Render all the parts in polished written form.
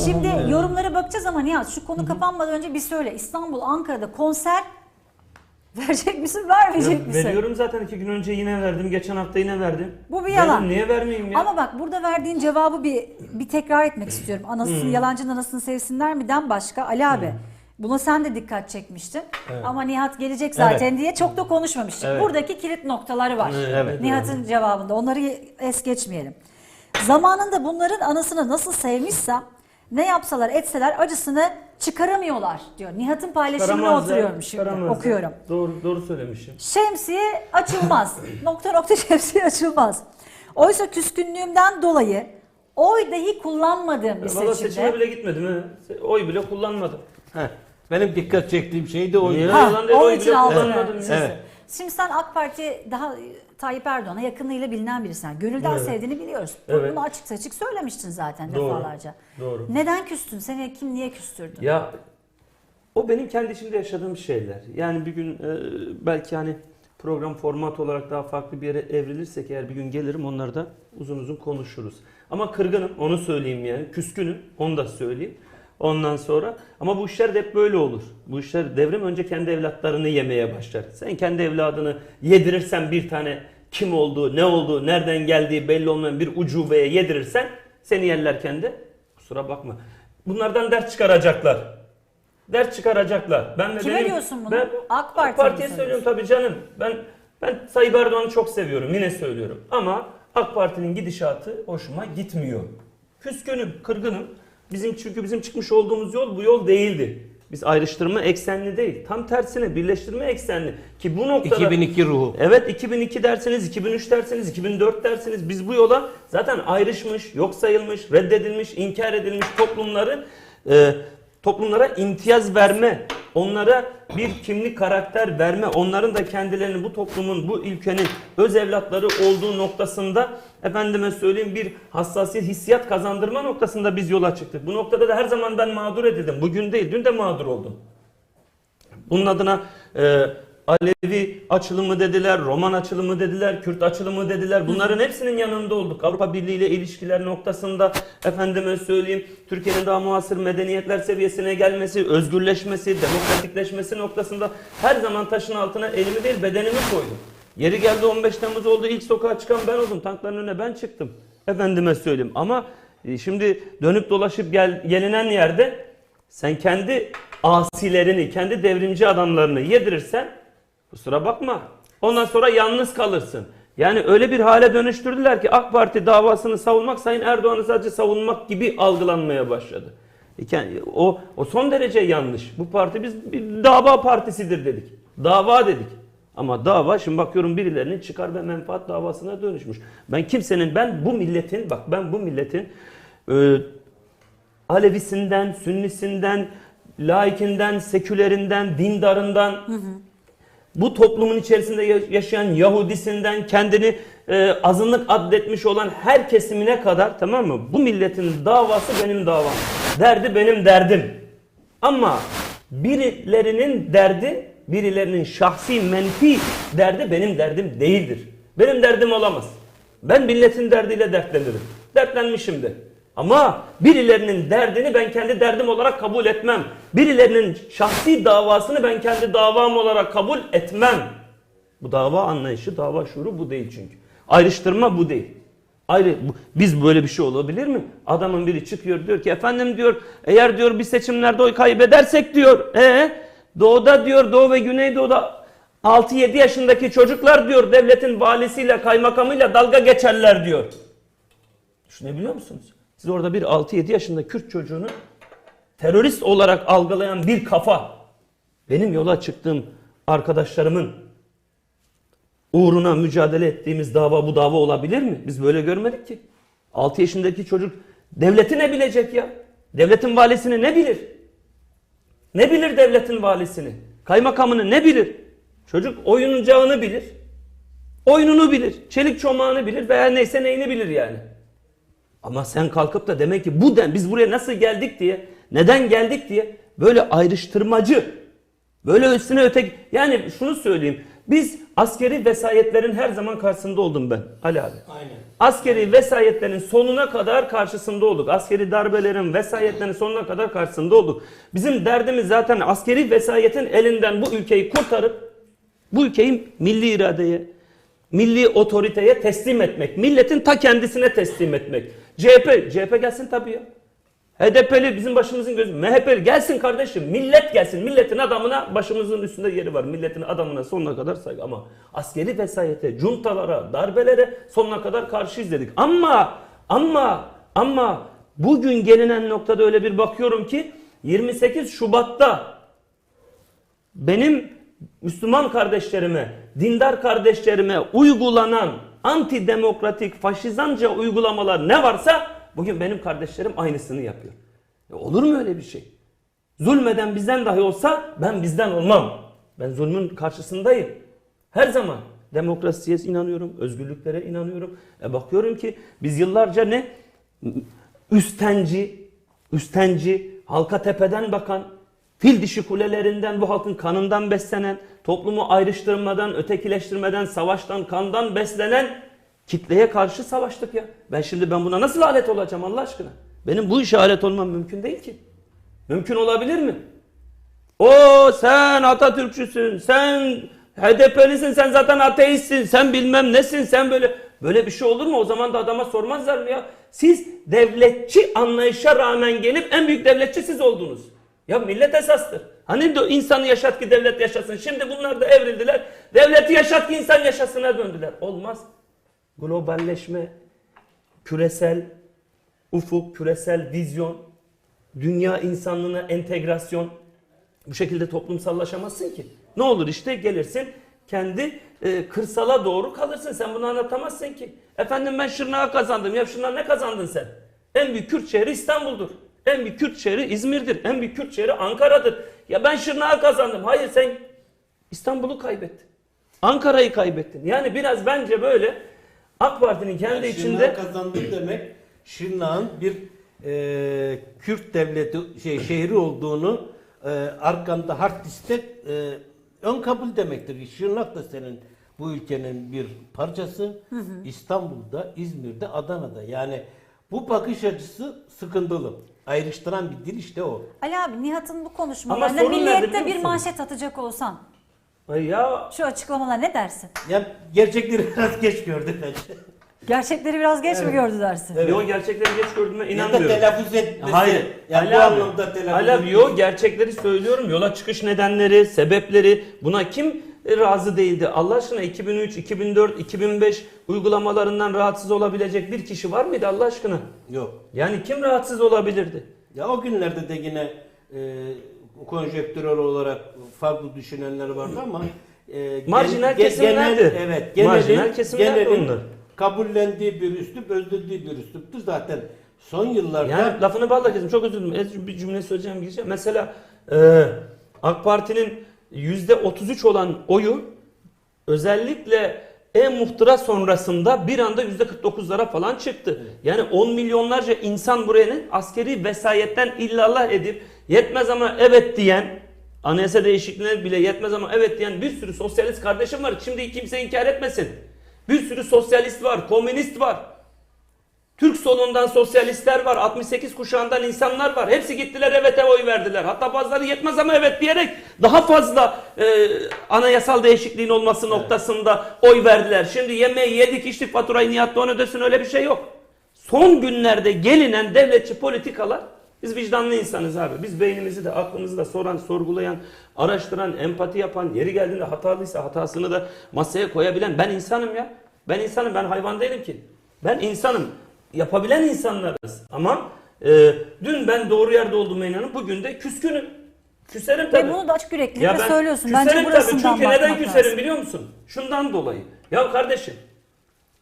Şimdi yorumlara bakacağız ama Nihat şu konu kapanmadan önce bir söyle. İstanbul, Ankara'da konser verecek misin, vermeyecek misin? Veriyorum zaten, 2 gün önce yine verdim. Geçen hafta yine verdim. Bu bir yalan. Verdim, niye vermeyeyim ya? Ama bak burada verdiğin cevabı bir tekrar etmek istiyorum. Anasını, yalancının anasını sevsinler mi'den başka Ali abi. Buna sen de dikkat çekmiştin. Evet. Ama Nihat gelecek zaten Evet. diye çok da konuşmamıştık. Evet. Buradaki kilit noktaları var. Evet. Nihat'ın cevabında. Onları es geçmeyelim. Zamanında bunların anasını nasıl sevmişsem ne yapsalar etseler acısını çıkaramıyorlar diyor. Nihat'ın paylaşımına Çıkaramazlar, oturuyorum şimdi. çıkaramazlar. Okuyorum. Doğru söylemişim. Şemsiye açılmaz. nokta şemsiye açılmaz. Oysa küskünlüğümden dolayı oy dahi kullanmadığım bir Valla seçime seçimde. bile gitmedim. Oy bile kullanmadım. Heh, benim dikkat çektiğim şey de o. Niye? Ha, Yalan değil, onun oy için bile aldın. kullanmadım. Evet. Şimdi sen AK Parti daha Tayyip Erdoğan'a yakınlığıyla bilinen birisin. Gönülden Evet. sevdiğini biliyoruz. Evet. Bunu açık saçık söylemiştin zaten Doğru. defalarca. Doğru. Neden küstün? Seni kim niye küstürdü? Ya o benim kendi içimde yaşadığım şeyler. Yani bir gün belki hani program format olarak daha farklı bir yere evrilirsek eğer bir gün gelirim, onları da uzun uzun konuşuruz. Ama kırgınım, onu söyleyeyim yani. Küskünüm, onu da söyleyeyim. Ondan sonra ama bu işler de hep böyle olur. Bu işler devrim önce kendi evlatlarını yemeye başlar. Sen kendi evladını yedirirsen bir tane kim olduğu, ne olduğu, nereden geldiği belli olmayan bir ucubeye yedirirsen seni yerlerken de kusura bakma. Bunlardan ders çıkaracaklar. Ders çıkaracaklar. Ben de Kime diyorsun bunu? Ben AK Parti'ye Parti'ye mi söylüyorum tabii canım. Ben Tayyip Erdoğan'ı çok seviyorum. Yine söylüyorum. Ama AK Parti'nin gidişatı hoşuma gitmiyor. Küskünüm, kırgınım. Çünkü bizim çıkmış olduğumuz yol bu yol değildi. Biz ayrıştırma eksenli değil. Tam tersine birleştirme eksenli. Ki bu noktada 2002 ruhu. Evet, 2002 dersiniz, 2003 dersiniz, 2004 dersiniz. Biz bu yola zaten ayrışmış, yok sayılmış, reddedilmiş, inkar edilmiş toplumlara imtiyaz verme, onlara bir kimlik karakter verme, onların da kendilerini bu toplumun, bu ülkenin öz evlatları olduğu noktasında efendime söyleyeyim bir hassasiyet, hissiyat kazandırma noktasında biz yola çıktık. Bu noktada da her zaman ben mağdur edildim. Bugün değil, dün de mağdur oldum. Bunun adına Alevi açılımı dediler, Roman açılımı dediler, Kürt açılımı dediler. Bunların hepsinin yanında olduk. Avrupa Birliği ile ilişkiler noktasında efendime söyleyeyim Türkiye'nin daha muasır medeniyetler seviyesine gelmesi, özgürleşmesi, demokratikleşmesi noktasında her zaman taşın altına elimi değil bedenimi koydum. Yeri geldi 15 Temmuz oldu, ilk sokağa çıkan ben oldum. Tankların önüne ben çıktım. Efendime söyleyeyim ama şimdi dönüp dolaşıp gelinen yerde sen kendi asilerini, kendi devrimci adamlarını yedirirsen kusura bakma. Ondan sonra yalnız kalırsın. Yani öyle bir hale dönüştürdüler ki AK Parti davasını savunmak Sayın Erdoğan'ı sadece savunmak gibi algılanmaya başladı. Yani o son derece yanlış. Bu parti biz bir dava partisidir dedik. Dava dedik. Ama dava şimdi bakıyorum birilerinin çıkar ve menfaat davasına dönüşmüş. Ben bu milletin Alevisinden, Sünnisinden, laikinden, sekülerinden, dindarından, bu toplumun içerisinde yaşayan Yahudisinden, kendini azınlık addetmiş olan her kesimine kadar, tamam mı? Bu milletin davası benim davam. Derdi benim derdim. Ama birilerinin şahsi menfi derdi benim derdim değildir. Benim derdim olamaz. Ben milletin derdiyle dertlenirim. Dertlenmişim de. Ama birilerinin derdini ben kendi derdim olarak kabul etmem. Birilerinin şahsi davasını ben kendi davam olarak kabul etmem. Bu dava anlayışı, dava şuuru bu değil çünkü. Ayrıştırma bu değil. Biz böyle bir şey olabilir mi? Adamın biri çıkıyor diyor ki efendim diyor eğer diyor bir seçimlerde oy kaybedersek diyor doğuda diyor Doğu ve Güneydoğu'da 6-7 yaşındaki çocuklar diyor devletin valisiyle kaymakamıyla dalga geçerler diyor. Düşünebiliyor musunuz? Siz orada bir 6-7 yaşında Kürt çocuğunu terörist olarak algılayan bir kafa benim yola çıktığım arkadaşlarımın uğruna mücadele ettiğimiz dava bu dava olabilir mi? Biz böyle görmedik ki. 6 yaşındaki çocuk devleti ne bilecek ya? Devletin valisini ne bilir? Ne bilir devletin valisini? Kaymakamını ne bilir? Çocuk oyuncağını bilir. Oyununu bilir. Çelik çomağını bilir veya neyse neyini bilir yani. Ama sen kalkıp da demek ki biz buraya nasıl geldik diye, neden geldik diye böyle ayrıştırmacı, böyle üstüne yani şunu söyleyeyim. Biz askeri vesayetlerin her zaman karşısında oldum ben Ali abi. Aynen. Askeri vesayetlerin sonuna kadar karşısında olduk. Askeri darbelerin, vesayetlerin sonuna kadar karşısında olduk. Bizim derdimiz zaten askeri vesayetin elinden bu ülkeyi kurtarıp bu ülkeyi milli iradeye, milli otoriteye teslim etmek. Milletin ta kendisine teslim etmek. CHP gelsin tabii ya. HDP'li bizim başımızın gözü. MHP'li gelsin kardeşim. Millet gelsin. Milletin adamına başımızın üstünde yeri var. Milletin adamına sonuna kadar saygı. Ama askeri vesayete, cuntalara, darbelere sonuna kadar karşıyız dedik. Ama bugün gelinen noktada öyle bir bakıyorum ki 28 Şubat'ta benim Müslüman kardeşlerime, dindar kardeşlerime uygulanan antidemokratik, faşizanca uygulamalar ne varsa bugün benim kardeşlerim aynısını yapıyor. Olur mu öyle bir şey? Zulmeden bizden dahi olsa ben bizden olmam. Ben zulmün karşısındayım. Her zaman demokrasiye inanıyorum, özgürlüklere inanıyorum. Bakıyorum ki biz yıllarca ne? Üstenci, halka tepeden bakan, fil dişi kulelerinden bu halkın kanından beslenen, toplumu ayrıştırmadan, ötekileştirmeden, savaştan, kandan beslenen kitleye karşı savaştık ya. Ben buna nasıl alet olacağım Allah aşkına? Benim bu işe alet olmam mümkün değil ki. Mümkün olabilir mi? Sen Atatürkçüsün, sen HDP'lisin, sen zaten ateistsin, sen bilmem nesin, sen böyle bir şey olur mu? O zaman da adama sormazlar mı ya? Siz devletçi anlayışa rağmen gelip en büyük devletçi siz oldunuz. Ya millet esastır. Hani insanı yaşat ki devlet yaşasın. Şimdi bunlar da evrildiler. Devleti yaşat ki insan yaşasına döndüler. Olmaz. Globalleşme, küresel ufuk, küresel vizyon, dünya insanlığına entegrasyon, bu şekilde toplumsallaşamazsın ki. Ne olur işte gelirsin kendi kırsala doğru kalırsın. Sen bunu anlatamazsın ki. Efendim ben Şırnak'a kazandım. Ya Şırnak'a ne kazandın sen? En büyük Kürt şehri İstanbul'dur. En büyük Kürt şehri İzmir'dir. En büyük Kürt şehri Ankara'dır. Ya ben Şırnak'a kazandım. Hayır sen İstanbul'u kaybettin. Ankara'yı kaybettin. Yani biraz bence böyle AK Parti'nin kendi içinde... Şırnak'ı kazandık demek Şırnak'ın bir Kürt devleti şehri olduğunu arkanda hard diskte ön kabul demektir. Şırnak da senin bu ülkenin bir parçası. İstanbul'da, İzmir'de, Adana'da. Yani bu bakış açısı sıkıntılı. Ayrıştıran bir dil işte o. Ali abi Nihat'ın bu Ama konuşmalarına sorun nerede Milliyet'te biliyor bir musun? manşet atacak olsan Ay ya şu açıklamalar ne dersin? Yani gerçekleri biraz geç gördü bence. Gerçekleri biraz geç mi gördü dersin? Evet. yo gerçekleri geç gördüğüme Ya da inanmıyorum. telaffuz etmesi. Hayır. Yani Ali bu abi, anlamda telaffuz Ali abi, etmesi. yo gerçekleri söylüyorum. Yola çıkış nedenleri, sebepleri buna kim razı değildi? Allah aşkına 2003, 2004, 2005 uygulamalarından rahatsız olabilecek bir kişi var mıydı Allah aşkına? Yok. Yani kim rahatsız olabilirdi? Ya o günlerde de yine konjektürel olarak farklı düşünenler vardı ama Marjinal kesimlerdi. Evet, Marjinal kesimlerdi onlar. kabullendiği bir üslup, özlediği bir üsluptu zaten. Son yıllarda Yani lafını balla kesim. Çok özür dilerim. Bir cümle söyleyeceğim gireceğim. Mesela AK Parti'nin %33 olan oyu özellikle muhtıra sonrasında bir anda %49'lara falan çıktı. Evet. Yani 10 milyonlarca insan buraya askeri vesayetten illallah edip yetmez ama evet diyen, anayasa değişikliğine bile yetmez ama evet diyen bir sürü sosyalist kardeşim var. Şimdi kimse inkar etmesin. Bir sürü sosyalist var, komünist var. Türk solundan sosyalistler var, 68 kuşağından insanlar var. Hepsi gittiler evete oy verdiler. Hatta bazıları yetmez ama evet diyerek daha fazla anayasal değişikliğin olması noktasında oy verdiler. Şimdi yemeği yedik içtik faturayı Nihat Doğan ödesin öyle bir şey yok. Son günlerde gelinen devletçi politikalar, biz vicdanlı insanız abi. Biz beynimizi de aklımızı da soran, sorgulayan, araştıran, empati yapan, yeri geldiğinde hatalıysa hatasını da masaya koyabilen ben insanım ya. Ben insanım, ben hayvan değilim ki. Ben insanım. Yapabilen insanlarız. Ama dün ben doğru yerde olduğuma inanıp bugün de küskünüm. Küserim tabii. Ve bunu da açık yüreklilikle söylüyorsun. Bence Küserim burasından tabii. Çünkü neden bakmak küserim lazım. biliyor musun? Şundan dolayı. Ya kardeşim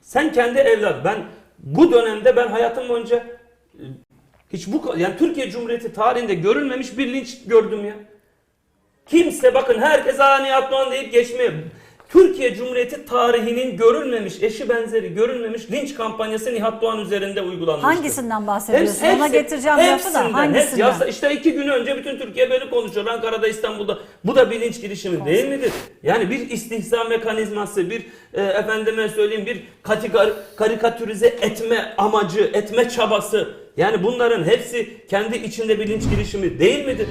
sen kendi evlat, ben bu dönemde ben hayatım boyunca hiç yani Türkiye Cumhuriyeti tarihinde görülmemiş bir linç gördüm ya. Kimse bakın herkes Nihat Doğan deyip geçmiyor. Türkiye Cumhuriyeti tarihinin görülmemiş, eşi benzeri görülmemiş linç kampanyası Nihat Doğan üzerinde uygulanmıştır. Hangisinden bahsediyorsun? Ona getireceğim lafı da hangisinden? İşte 2 gün önce bütün Türkiye böyle konuşuyor. Ankara'da, İstanbul'da. Bu da bir linç girişimi değil midir? Yani bir istihza mekanizması, bir efendime söyleyeyim bir karikatürize etme amacı, etme çabası. Yani bunların hepsi kendi içinde bir linç girişimi değil midir?